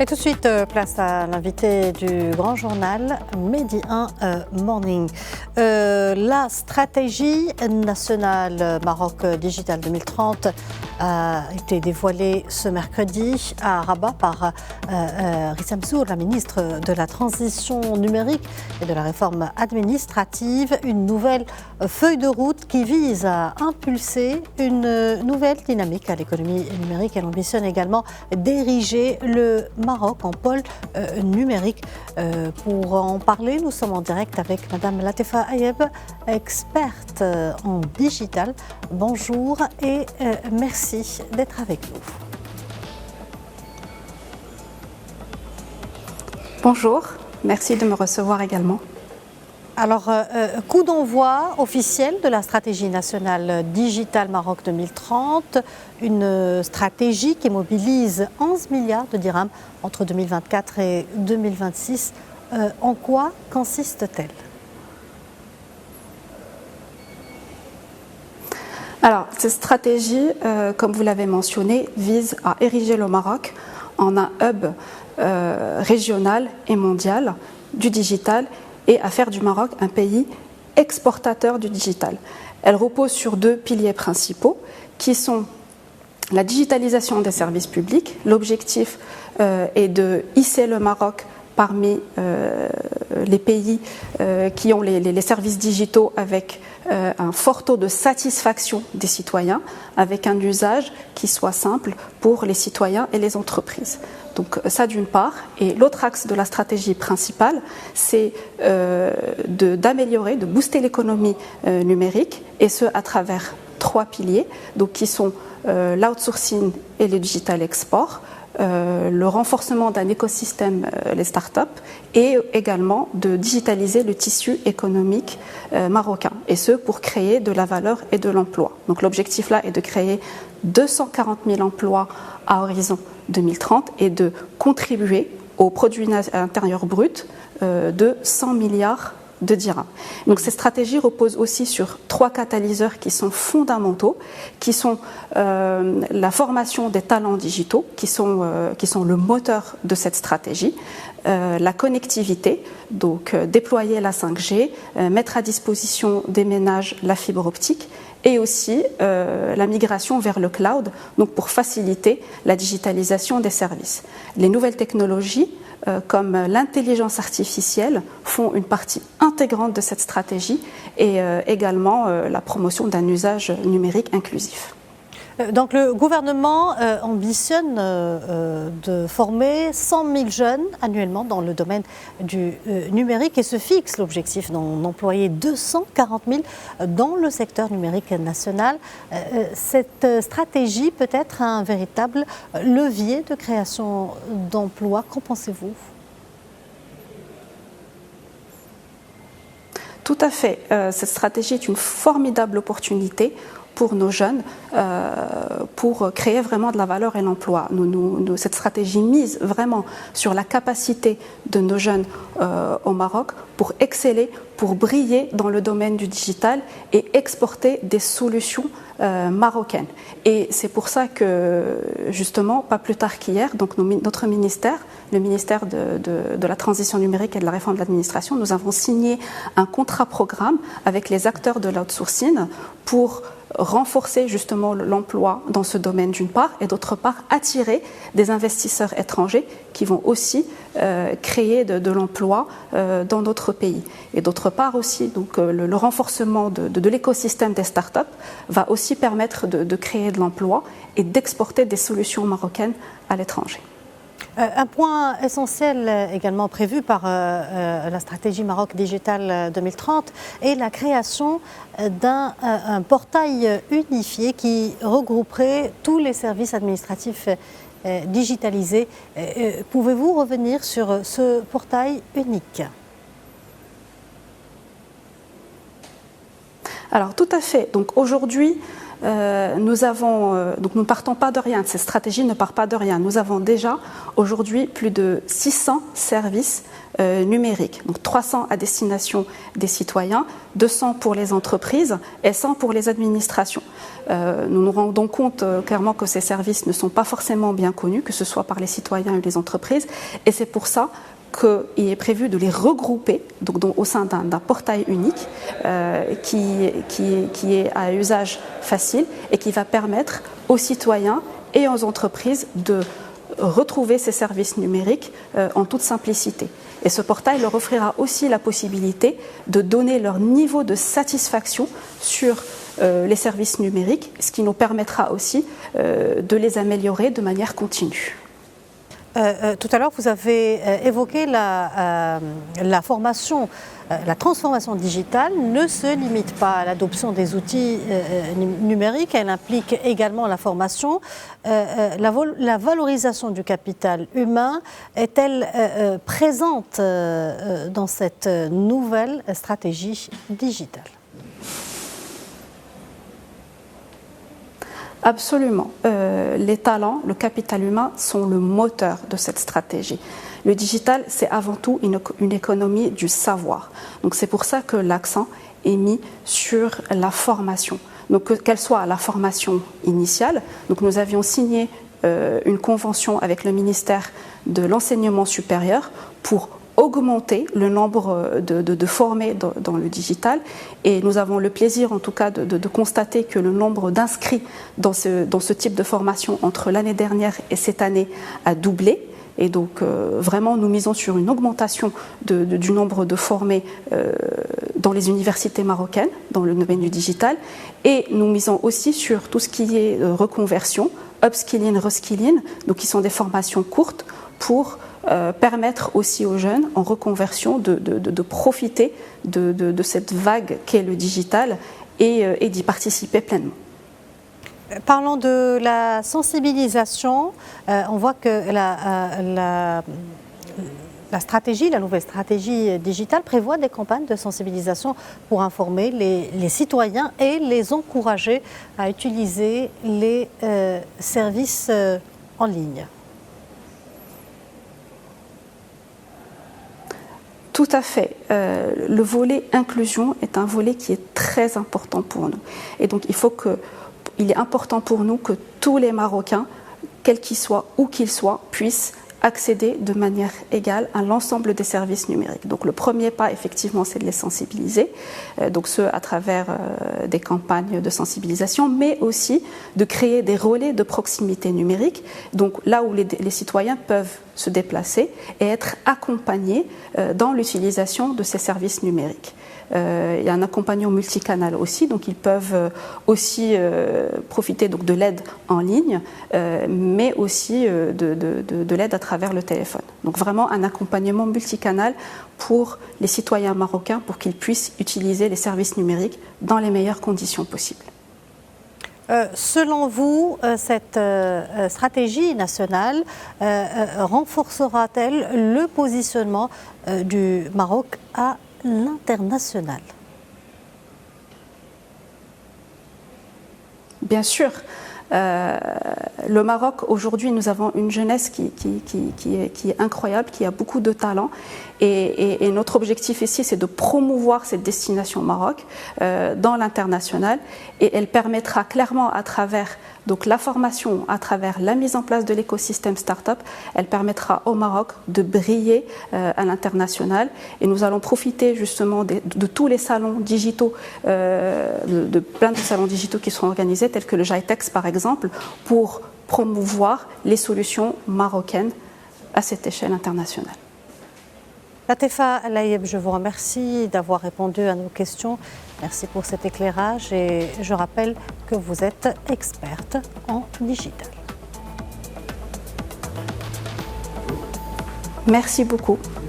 Et tout de suite, place à l'invité du Grand Journal, Mehdi 1 Morning. La stratégie nationale Maroc Digital 2030 a été dévoilée ce mercredi à Rabat par Rissam Zour, la ministre de la Transition numérique et de la réforme administrative. Une nouvelle feuille de route qui vise à impulser une nouvelle dynamique à l'économie numérique. Elle ambitionne également d'ériger le Maroc en pôle numérique. Pour en parler, nous sommes en direct avec Madame Latefa Ayeb, experte en digital. Bonjour et merci d'être avec nous. Bonjour, merci de me recevoir également. Alors, coup d'envoi officiel de la stratégie nationale Digital Maroc 2030, une stratégie qui mobilise 11 milliards de dirhams entre 2024 et 2026. En quoi consiste-t-elle ? Alors, cette stratégie, comme vous l'avez mentionné, vise à ériger le Maroc en un hub régional et mondial du digital et à faire du Maroc un pays exportateur du digital. Elle repose sur deux piliers principaux qui sont la digitalisation des services publics. L'objectif est de hisser le Maroc parmi les pays qui ont les services digitaux avec un fort taux de satisfaction des citoyens, avec un usage qui soit simple pour les citoyens et les entreprises. Donc ça d'une part. Et l'autre axe de la stratégie principale, c'est d'améliorer, de booster l'économie numérique, et ce à travers trois piliers, donc qui sont l'outsourcing et le digital export, le renforcement d'un écosystème, les startups, et également de digitaliser le tissu économique marocain, et ce pour créer de la valeur et de l'emploi. Donc l'objectif là est de créer 240 000 emplois à horizon 2030 et de contribuer au produit intérieur brut de 100 milliards de dirhams. Donc cette stratégie repose aussi sur trois catalyseurs qui sont fondamentaux, qui sont la formation des talents digitaux, qui sont le moteur de cette stratégie, la connectivité, donc déployer la 5G, mettre à disposition des ménages la fibre optique, et aussi la migration vers le cloud, donc pour faciliter la digitalisation des services. Les nouvelles technologies comme l'intelligence artificielle font une partie intégrante de cette stratégie, et également la promotion d'un usage numérique inclusif. Donc le gouvernement ambitionne de former 100 000 jeunes annuellement dans le domaine du numérique et se fixe l'objectif d'en employer 240 000 dans le secteur numérique national. Cette stratégie peut être un véritable levier de création d'emplois. Qu'en pensez-vous ? Tout à fait. Cette stratégie est une formidable opportunité pour nos jeunes, pour créer vraiment de la valeur et l'emploi. Cette stratégie mise vraiment sur la capacité de nos jeunes au Maroc pour exceller, pour briller dans le domaine du digital et exporter des solutions marocaines. Et c'est pour ça que, justement, pas plus tard qu'hier, donc notre ministère, le ministère de la Transition numérique et de la réforme de l'administration, nous avons signé un contrat-programme avec les acteurs de l'outsourcing pour renforcer justement l'emploi dans ce domaine d'une part, et d'autre part attirer des investisseurs étrangers qui vont aussi créer de l'emploi dans notre pays. Et d'autre part aussi, donc, le renforcement de l'écosystème des startups va aussi permettre de créer de l'emploi et d'exporter des solutions marocaines à l'étranger. Un point essentiel également prévu par la stratégie Maroc Digital 2030 est la création d'un portail unifié qui regrouperait tous les services administratifs digitalisés. Pouvez-vous revenir sur ce portail unique ? Alors tout à fait. Donc aujourd'hui, donc nous ne partons pas de rien, cette stratégie ne part pas de rien. Nous avons déjà aujourd'hui plus de 600 services numériques, donc 300 à destination des citoyens, 200 pour les entreprises et 100 pour les administrations. Nous nous rendons compte clairement que ces services ne sont pas forcément bien connus, que ce soit par les citoyens ou les entreprises, et c'est pour ça qu'il est prévu de les regrouper donc au sein d'un portail unique qui est à usage facile et qui va permettre aux citoyens et aux entreprises de retrouver ces services numériques en toute simplicité. Et ce portail leur offrira aussi la possibilité de donner leur niveau de satisfaction sur les services numériques, ce qui nous permettra aussi de les améliorer de manière continue. Tout à l'heure, vous avez évoqué la formation. La transformation digitale ne se limite pas à l'adoption des outils numériques, elle implique également la formation. La valorisation du capital humain est-elle présente dans cette nouvelle stratégie digitale ? Absolument. Les talents, le capital humain sont le moteur de cette stratégie. Le digital, c'est avant tout une économie du savoir. Donc c'est pour ça que l'accent est mis sur la formation. Donc qu'elle soit la formation initiale, donc nous avions signé une convention avec le ministère de l'enseignement supérieur pour augmenter le nombre de formés dans le digital, et nous avons le plaisir en tout cas de constater que le nombre d'inscrits dans ce type de formation entre l'année dernière et cette année a doublé. Et donc vraiment nous misons sur une augmentation du nombre de formés dans les universités marocaines dans le domaine du digital, et nous misons aussi sur tout ce qui est reconversion, upskilling, reskilling, donc qui sont des formations courtes pour permettre aussi aux jeunes en reconversion de profiter de cette vague qu'est le digital et d'y participer pleinement. Parlons de la sensibilisation. On voit que la nouvelle stratégie digitale prévoit des campagnes de sensibilisation pour informer les citoyens et les encourager à utiliser les services en ligne. Tout à fait. Le volet inclusion est un volet qui est très important pour nous. Et donc il est important pour nous que tous les Marocains, quels qu'ils soient, où qu'ils soient, puissent accéder de manière égale à l'ensemble des services numériques. Donc le premier pas, effectivement, c'est de les sensibiliser, donc ce à travers des campagnes de sensibilisation, mais aussi de créer des relais de proximité numérique, donc là où les citoyens peuvent se déplacer et être accompagnés dans l'utilisation de ces services numériques. Il y a un accompagnement multicanal aussi, donc ils peuvent aussi profiter donc de l'aide en ligne, mais aussi de l'aide à travers le téléphone. Donc vraiment un accompagnement multicanal pour les citoyens marocains pour qu'ils puissent utiliser les services numériques dans les meilleures conditions possibles. Selon vous, cette stratégie nationale renforcera-t-elle le positionnement du Maroc à l'international? Bien sûr. Le Maroc, aujourd'hui, nous avons une jeunesse qui est incroyable, qui a beaucoup de talent. Et notre objectif ici, c'est de promouvoir cette destination Maroc dans l'international. Et elle permettra clairement, à travers donc la formation, à travers la mise en place de l'écosystème start-up, elle permettra au Maroc de briller à l'international. Et nous allons profiter justement de tous les salons digitaux, de plein de salons digitaux qui seront organisés, tels que le GITEX par exemple, pour promouvoir les solutions marocaines à cette échelle internationale. Latifa Laïeb, je vous remercie d'avoir répondu à nos questions. Merci pour cet éclairage et je rappelle que vous êtes experte en digital. Merci beaucoup.